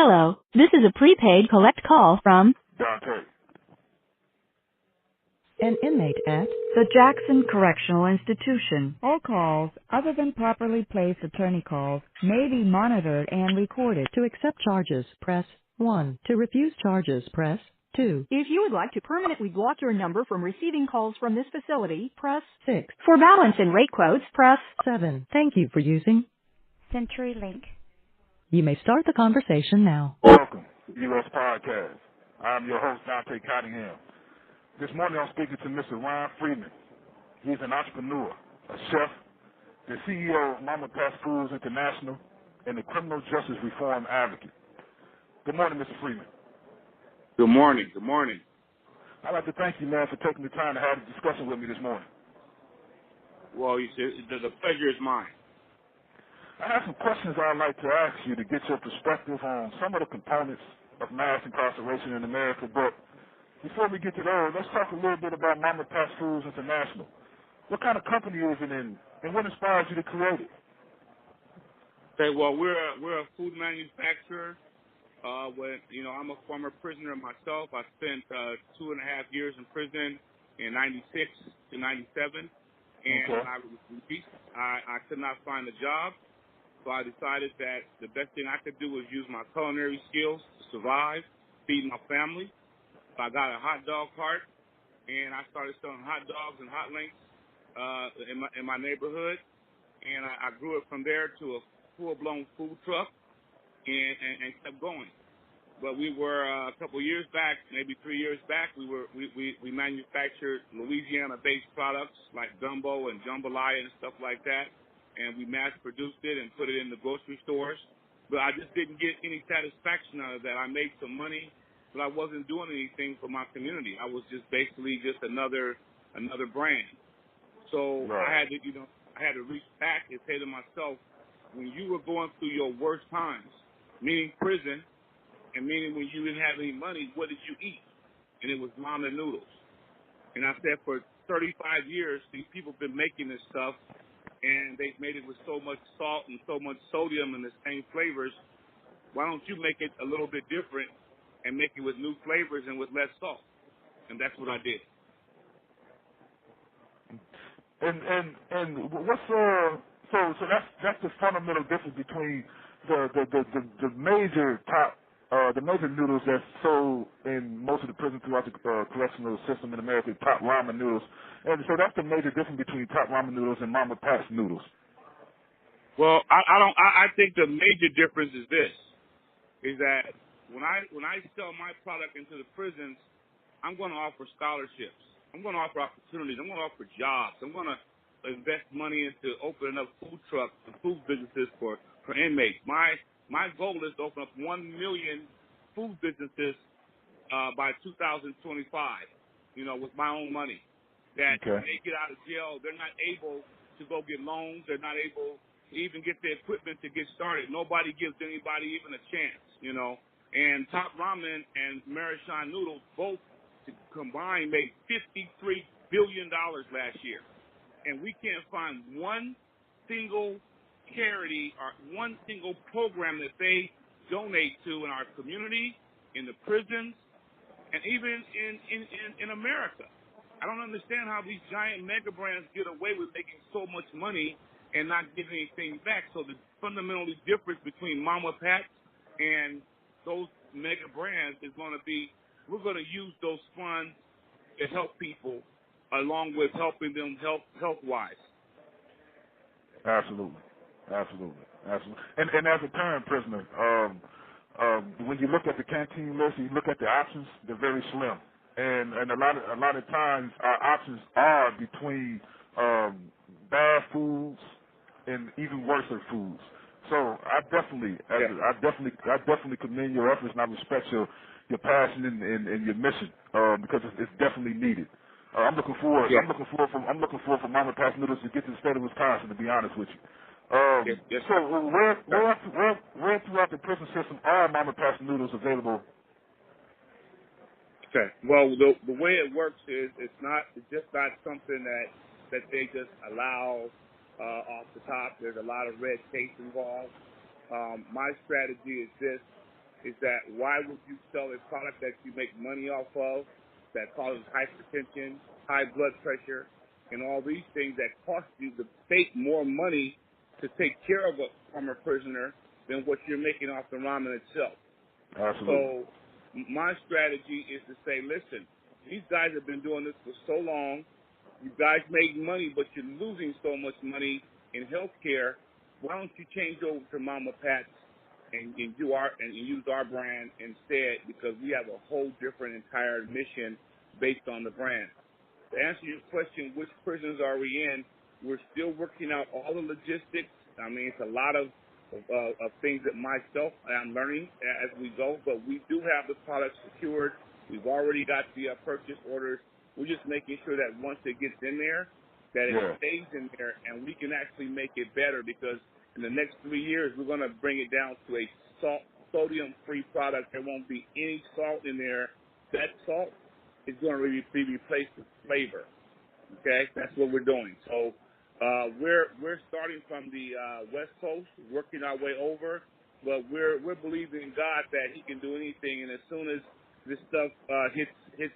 Hello, this is a prepaid collect call from Dante. an inmate at the Jackson Correctional Institution. All calls, other than properly placed attorney calls, may be monitored and recorded. To accept charges, press 1. To refuse charges, press 2. If you would like to permanently block your number from receiving calls from this facility, press 6. For balance and rate quotes, press 7. Thank you for using CenturyLink. You may start the conversation now. Welcome to U.S. Podcast. I'm your host, Dante Cottingham. This morning I'm speaking to Mr. Ron Freeman. He's an entrepreneur, a chef, the CEO of Mama Pats Noodles International, and the criminal justice reform advocate. Good morning, Mr. Freeman. Good morning. Good morning. I'd like to thank you, man, for taking the time to have a discussion with me this morning. Well, the pleasure is mine. I have some questions I'd like to ask you to get your perspective on some of the components of mass incarceration in America. But before we get to those, let's talk a little bit about Mama Pats Noodles International. What kind of company is it in, and what inspired you to create it? Okay, well, we're a food manufacturer. I'm a former prisoner myself. I spent 2.5 years in prison in '96 to '97, and Okay. when I was released, I could not find a job. So I decided that the best thing I could do was use my culinary skills to survive, feed my family. So I got a hot dog cart, and I started selling hot dogs and hot links in my neighborhood. And I grew it from there to a full-blown food truck and kept going. But we were a couple years back, maybe 3 years back, we manufactured Louisiana-based products like Gumbo and Jambalaya and stuff like that. And we mass-produced it and put it in the grocery stores. But I just didn't get any satisfaction out of that. I made some money, but I wasn't doing anything for my community. I was just basically just another brand. So Right. I had to reach back and say to myself, when you were going through your worst times, meaning prison, and meaning when you didn't have any money, what did you eat? And it was Ramen Noodles. And I said, for 35 years, these people have been making this stuff, and they've made it with so much salt and so much sodium and the same flavors. Why don't you make it a little bit different and make it with new flavors and with less salt? And that's what I did. And what's so that's the fundamental difference between the major the major noodles that's sold in most of the prisons throughout the correctional system in America, top ramen noodles. And so that's the major difference between top ramen noodles and Mama Pats noodles. Well, I think the major difference is this, is that when I sell my product into the prisons, I'm going to offer scholarships. I'm going to offer opportunities. I'm going to offer jobs. I'm going to invest money into opening up food trucks and food businesses for inmates. My goal is to open up 1 million food businesses by 2025, with my own money. That Okay. when they get out of jail, they're not able to go get loans. They're not able to even get the equipment to get started. Nobody gives anybody even a chance, And Top Ramen and Marachan Noodles both combined made $53 billion last year. And we can't find one single charity or one single program that they donate to in our community, in the prisons, and even in America. I don't understand how these giant mega brands get away with making so much money and not giving anything back. So the fundamental difference between Mama Pats and those mega brands is going to be, we're going to use those funds to help people along with helping them health-wise. Absolutely. And as a current prisoner, when you look at the canteen list, you look at the options, they're very slim. And a lot of times our options are between bad foods and even worse foods. So I definitely commend your efforts, and I respect your passion and your mission because it's definitely needed. I'm looking forward. Yeah. I'm looking forward for Mama Pats Noodles to get to the state of Wisconsin. To be honest with you. Yes. So where throughout the prison system are Mama Pats Noodles available? Okay. Well, the way it works is it's just not something that they just allow off the top. There's a lot of red tape involved. My strategy is this: is that why would you sell a product that you make money off of that causes hypertension, high blood pressure, and all these things that cost you the state more money to take care of a former prisoner than what you're making off the ramen itself. Absolutely. So my strategy is to say, listen, these guys have been doing this for so long. You guys make money, but you're losing so much money in healthcare. Why don't you change over to Mama Pats and use our brand instead? Because we have a whole different entire mission based on the brand. To answer your question, which prisons are we in? We're still working out all the logistics. I mean, it's a lot of things that myself I'm learning as we go, but we do have the product secured. We've already got the purchase orders. We're just making sure that once it gets in there, that it stays in there, and we can actually make it better, because in the next 3 years, we're going to bring it down to a sodium-free product. There won't be any salt in there. That salt is going to be replaced with flavor. Okay, that's what we're doing. So we're starting from the West Coast, working our way over, but we're believing in God that He can do anything. And as soon as this stuff hits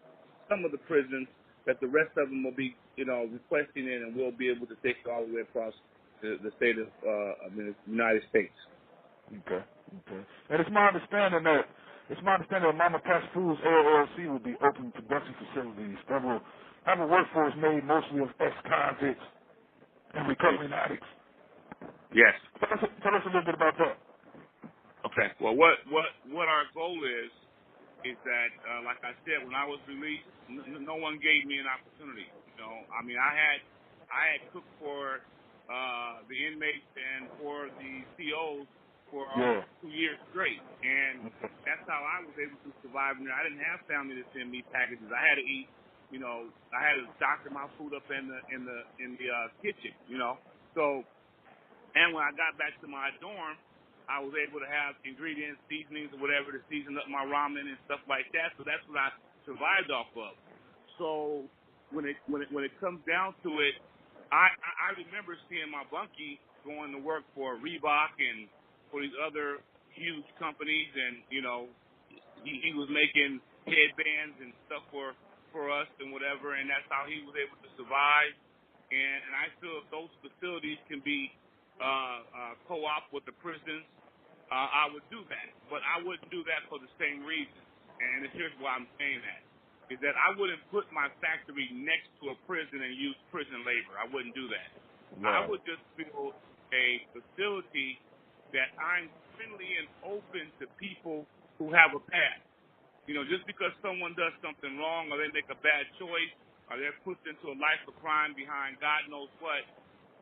some of the prisons, that the rest of them will be, requesting it, and we'll be able to take it all the way across the state of the United States. Okay. And it's my understanding that Mama Pats Foods LLC will be opening production facilities that will have a workforce made mostly of ex-convicts and recovering addicts. Yes. Tell us a little bit about that. Okay. Well, what our goal is that, like I said, when I was released, no one gave me an opportunity. I mean, I had cooked for the inmates and for the COs for 2 years straight, and that's how I was able to survive. I didn't have family to send me packages. I had to eat. I had to doctor my food up in the kitchen. So, and when I got back to my dorm, I was able to have ingredients, seasonings, or whatever to season up my ramen and stuff like that. So that's what I survived off of. So when it comes down to it, I remember seeing my bunkie going to work for Reebok and for these other huge companies, and he was making headbands and stuff for us and whatever, and that's how he was able to survive. And I feel if those facilities can be co-op with the prisons, I would do that. But I wouldn't do that for the same reason. And here's why I'm saying that. Is that I wouldn't put my factory next to a prison and use prison labor. I wouldn't do that. Wow. I would just build a facility that I'm friendly and open to people who have a past. Just because someone does something wrong, or they make a bad choice, or they're pushed into a life of crime behind God knows what,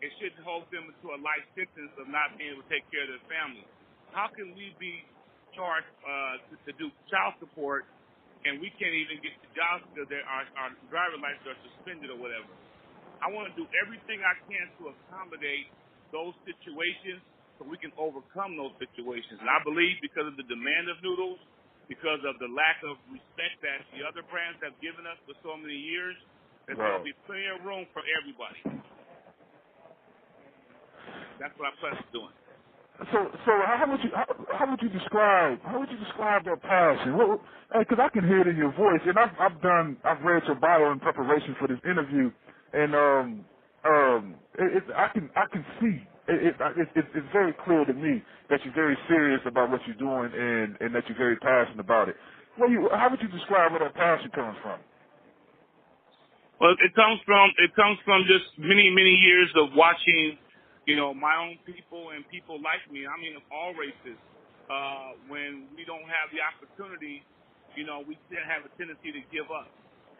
it shouldn't hold them into a life sentence of not being able to take care of their family. How can we be charged to do child support, and we can't even get the jobs because our driver licenses are suspended or whatever? I want to do everything I can to accommodate those situations so we can overcome those situations. And I believe because of the demand of noodles, because of the lack of respect that the other brands have given us for so many years, that there will be plenty of room for everybody. That's what I plan on doing. So how would you describe that passion? Because I can hear it in your voice, and I've read your bio in preparation for this interview, and I can see it's very clear to me that you're very serious about what you're doing, and that you're very passionate about it. How would you describe where that passion comes from? Well, it comes from just many years of watching, my own people and people like me. I mean, of all races. When we don't have the opportunity, we still have a tendency to give up.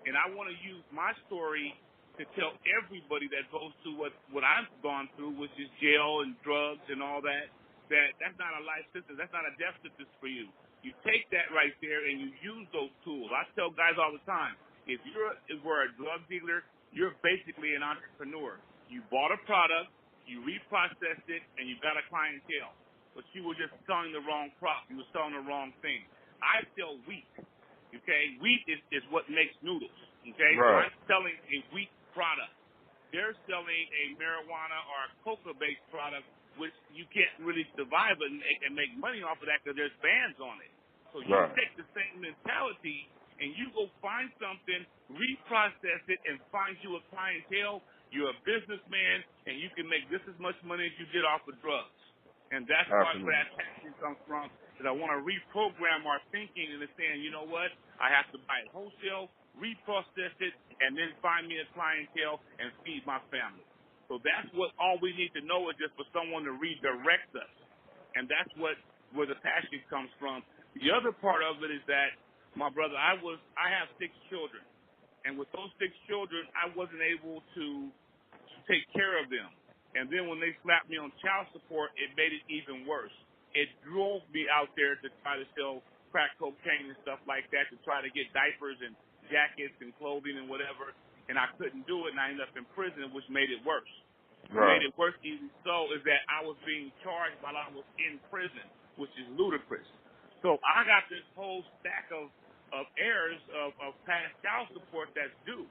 And I want to use my story to tell everybody that goes through what I've gone through, which is jail and drugs and all that, that's not a life sentence. That's not a death sentence for you. You take that right there and you use those tools. I tell guys all the time, if you were a drug dealer, you're basically an entrepreneur. You bought a product, you reprocessed it, and you got a clientele. But you were just selling the wrong crop. You were selling the wrong thing. I sell wheat. Okay? Wheat is what makes noodles. Okay? Right. So I'm selling a wheat product. They're selling a marijuana or a coca-based product, which you can't really survive and make money off of that because there's bans on it. So you take the same mentality and you go find something, reprocess it, and find you a clientele. You're a businessman, and you can make just as much money as you get off of drugs. And that's where that passion comes from, that I want to reprogram our thinking and saying, you know what, I have to buy it wholesale, reprocess it, and then find me a clientele and feed my family. So that's what all we need to know is just for someone to redirect us. And that's where the passion comes from. The other part of it is that, my brother, I have 6 children. And with those 6 children, I wasn't able to take care of them. And then when they slapped me on child support, it made it even worse. It drove me out there to try to sell crack cocaine and stuff like that, to try to get diapers and jackets and clothing and whatever. And I couldn't do it, and I ended up in prison, which made it worse. What made it worse even so is that I was being charged while I was in prison, which is ludicrous. So I got this whole stack of errors of past child support that's due.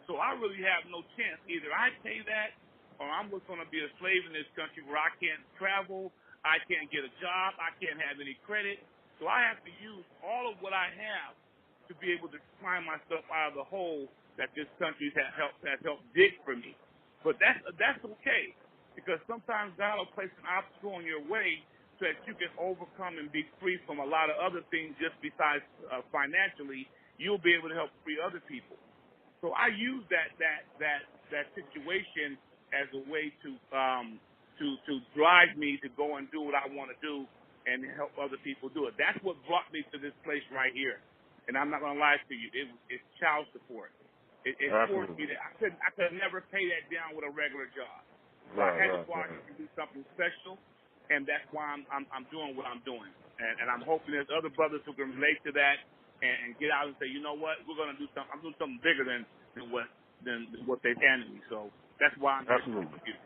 So I really have no chance. Either I pay that, or I'm just going to be a slave in this country where I can't travel, I can't get a job, I can't have any credit. So I have to use all of what I have to be able to climb myself out of the hole that this country has helped dig for me. But that's okay, because sometimes God will place an obstacle in your way so that you can overcome and be free from a lot of other things just besides financially. You'll be able to help free other people. So I use that situation as a way to drive me to go and do what I want to do and help other people do it. That's what brought me to this place right here. And I'm not going to lie to you, it's child support. It forced me that I could never pay that down with a regular job. So I had to go out and do something special, and that's why I'm doing what I'm doing. And I'm hoping there's other brothers who can relate to that and get out and say, you know what, we're going to do something. I'm doing something bigger than what they've handed me. So that's why I'm here with you.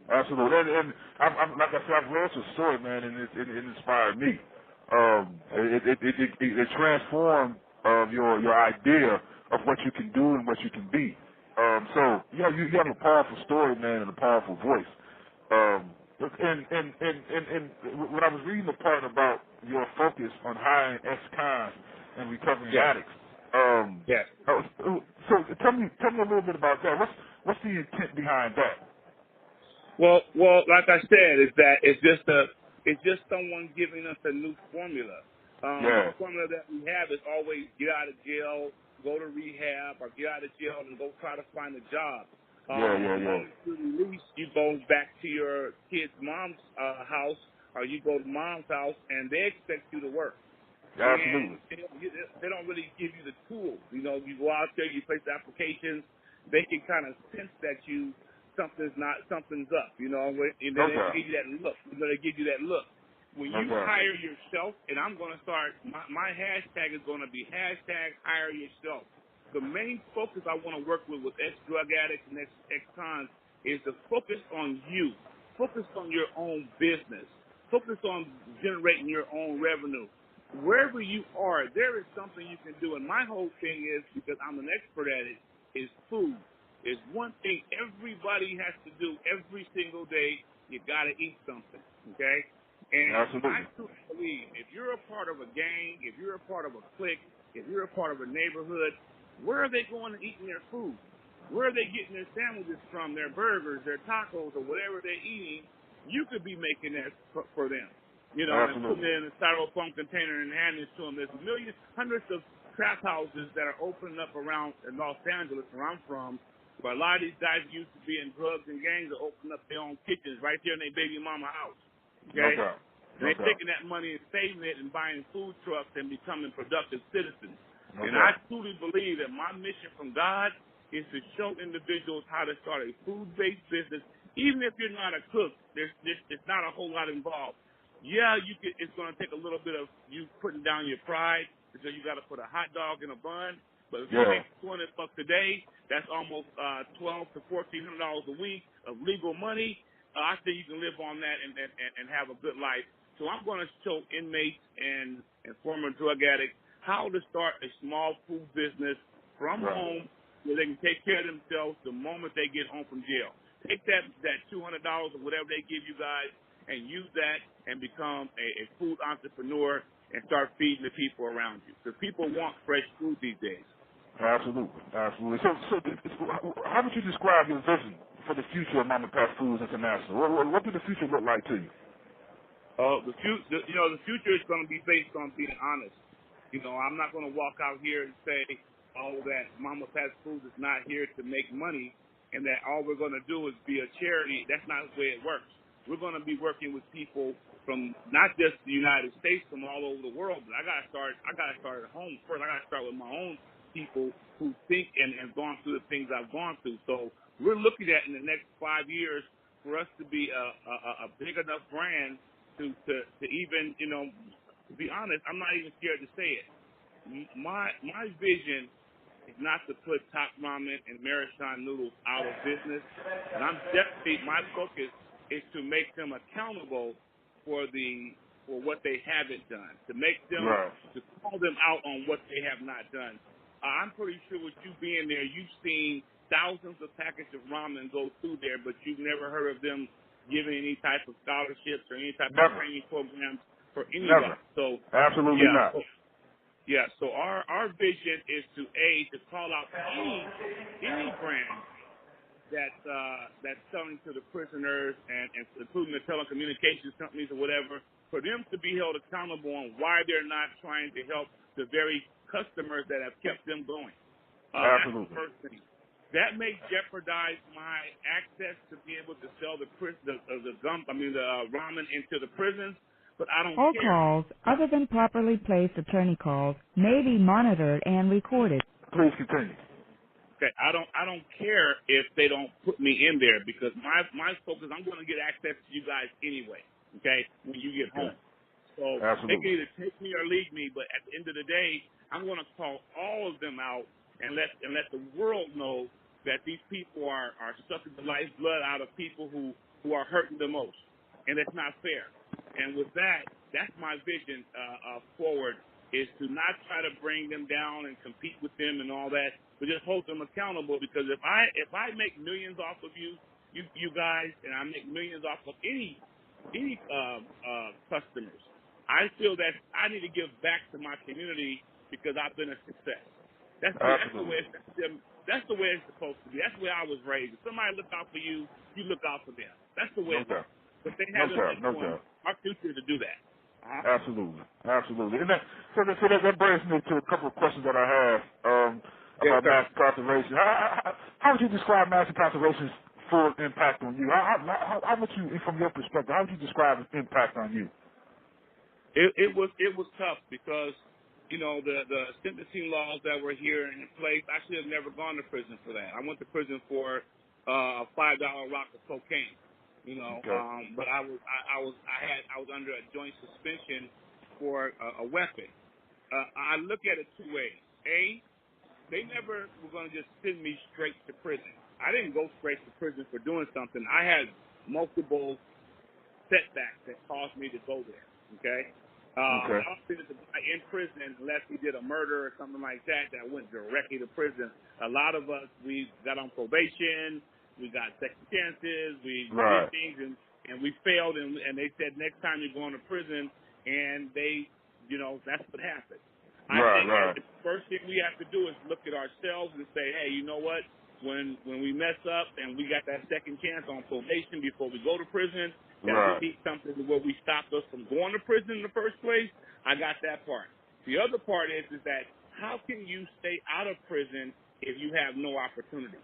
Absolutely. And I'm like I said, I've read your story, man, and it inspired me. It transformed your idea of what you can do and what you can be. So you have a powerful story, man, and a powerful voice. And when I was reading the part about your focus on hiring ex-cons and recovering addicts, so tell me a little bit about that. What's the intent behind that? Well, like I said, it's just someone giving us a new formula. The formula that we have is always get out of jail, go to rehab, or get out of jail and go try to find a job. Once you're released, you go back to your kid's mom's house, or you go to mom's house, and they expect you to work. Absolutely. They don't really give you the tools. You know, you go out there, you place applications, they can kind of sense that something's up. You know, and then they give you that look. They give you that look. When you hire yourself, and I'm going to start, my hashtag is going to be #hire yourself. The main focus I want to work with ex-drug addicts and ex-cons is to focus on you. Focus on your own business. Focus on generating your own revenue. Wherever you are, there is something you can do. And my whole thing is, because I'm an expert at it, is food. There's one thing everybody has to do every single day. You got to eat something, okay? And I truly believe if you're a part of a gang, if you're a part of a clique, if you're a part of a neighborhood, where are they going to eat their food? Where are they getting their sandwiches from, their burgers, their tacos, or whatever they're eating? You could be making that for them, you know, and putting it in a styrofoam container and handing it to them. There's hundreds of trap houses that are opening up around in Los Angeles, where I'm from, where a lot of these guys used to be in drugs and gangs are opening up their own kitchens right there in their baby mama house. Okay? They're taking that money and saving it and buying food trucks and becoming productive citizens. And I truly believe that my mission from God is to show individuals how to start a food-based business. Even if you're not a cook, there's not a whole lot involved. Yeah, it's going to take a little bit of you putting down your pride, because you got to put a hot dog in a bun. But if you make $200 a day, that's almost $1,200 to $1,400 a week of legal money. I think you can live on that and have a good life. So I'm going to show inmates and former drug addicts how to start a small food business from home where they can take care of themselves the moment they get home from jail. Take that $200 or whatever they give you guys and use that and become a food entrepreneur and start feeding the people around you. Because people want fresh food these days. Absolutely, absolutely. So how would you describe your vision for the future of Mama Pats Foods International? What does the future look like to you? The future is going to be based on being honest. I'm not going to walk out here and say, that Mama Pats Foods is not here to make money, and that all we're going to do is be a charity. That's not the way it works. We're going to be working with people from not just the United States, from all over the world. But I got to start at home first. I got to start with my own people who think and have gone through the things I've gone through. So we're looking at in the next 5 years for us to be a big enough brand to even, to be honest, I'm not even scared to say it. My vision is not to put Top Ramen and Marachan Noodles out of business. And my focus is to make them accountable for what they haven't done, to make them, to call them out on what they have not done. I'm pretty sure with you being there, you've seen thousands of packets of ramen go through there, but you've never heard of them giving any type of scholarships or any type of training programs for anybody. So absolutely not. So our vision is to call out any brand that's selling to the prisoners and including the telecommunications companies or whatever, for them to be held accountable on why they're not trying to help the very customers that have kept them going. Absolutely. That's the first thing. That may jeopardize my access to be able to sell the ramen into the prisons, but I don't All care. calls, other than properly placed attorney calls, may be monitored and recorded. Please continue. Okay, I don't care if they don't put me in there, because my focus, I'm going to get access to you guys anyway. Okay, when you get home. So they can either take me or leave me, but at the end of the day, I'm going to call all of them out and let the world know that these people are sucking the lifeblood out of people who are hurting the most, and it's not fair. And with that, that's my vision forward, is to not try to bring them down and compete with them and all that, but just hold them accountable. Because if I make millions off of you guys, and I make millions off of any customers, I feel that I need to give back to my community because I've been a success. That's the way it's supposed to be. That's the way I was raised. If somebody look out for you, you look out for them. That's the way it works. But they haven't been doing our future to do that. Absolutely. And so that brings me to a couple of questions that I have about mass incarceration. How would you describe mass incarceration's full impact on you? How would you, from your perspective, how would you describe its impact on you? It was tough because, the sentencing laws that were here in place, I should have never gone to prison for that. I went to prison for a $5 rock of cocaine, but I was under a joint suspension for a weapon. I look at it two ways. A, they never were going to just send me straight to prison. I didn't go straight to prison for doing something. I had multiple setbacks that caused me to go there. Okay. I don't think that the guy in prison, unless he did a murder or something like that went directly to prison. A lot of us, we got on probation, we got second chances, we did things, and we failed, and they said next time you're going to prison, and they, that's what happened. I think the first thing we have to do is look at ourselves and say, hey, you know what? When we mess up and we got that second chance on probation before we go to prison, that we need something where we stopped us from going to prison in the first place. I got that part. The other part is that how can you stay out of prison if you have no opportunities?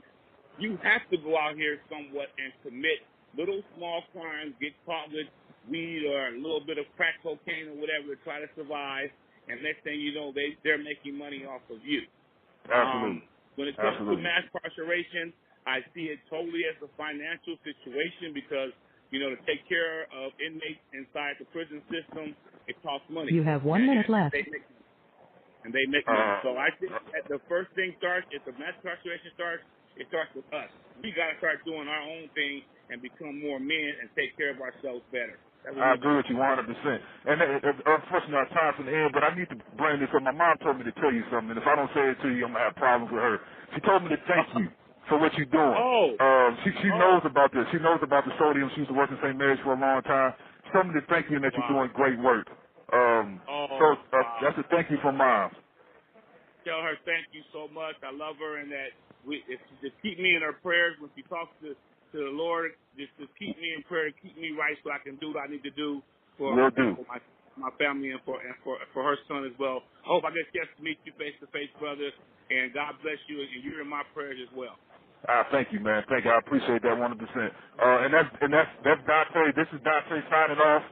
You have to go out here somewhat and commit little small crimes, get caught with weed or a little bit of crack cocaine or whatever to try to survive, and next thing you know, they're making money off of you. Absolutely. When it comes to mass incarceration, I see it totally as a financial situation because, to take care of inmates inside the prison system, it costs money. You have 1 minute left. They make money. So I think that the first thing starts, if the mass incarceration starts, it starts with us. We got to start doing our own thing and become more men and take care of ourselves better. I agree with you 100%. And unfortunately, our time's in the end, but I need to bring this up. My mom told me to tell you something, and if I don't say it to you, I'm going to have problems with her. She told me to thank you for what you're doing. She knows about this. She knows about the sodium. She used to work in St. Mary's for a long time. She told me to thank you and that you're doing great work. So That's a thank you from Mom. Tell her thank you so much. I love her, and that just keep me in her prayers when she talks to the Lord. Just keep me in prayer, keep me right, so I can do what I need to do for my family and for her son as well. I hope I get a chance to meet you face to face, brother. And God bless you, and you're in my prayers as well. Thank you, man. Thank you. I appreciate that 100%. And that's Dante. This is Dante signing off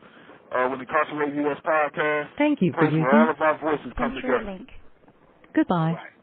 with the Incarcerated U.S. podcast. Thank you for Praise using where all of our voices come together. Goodbye. Right.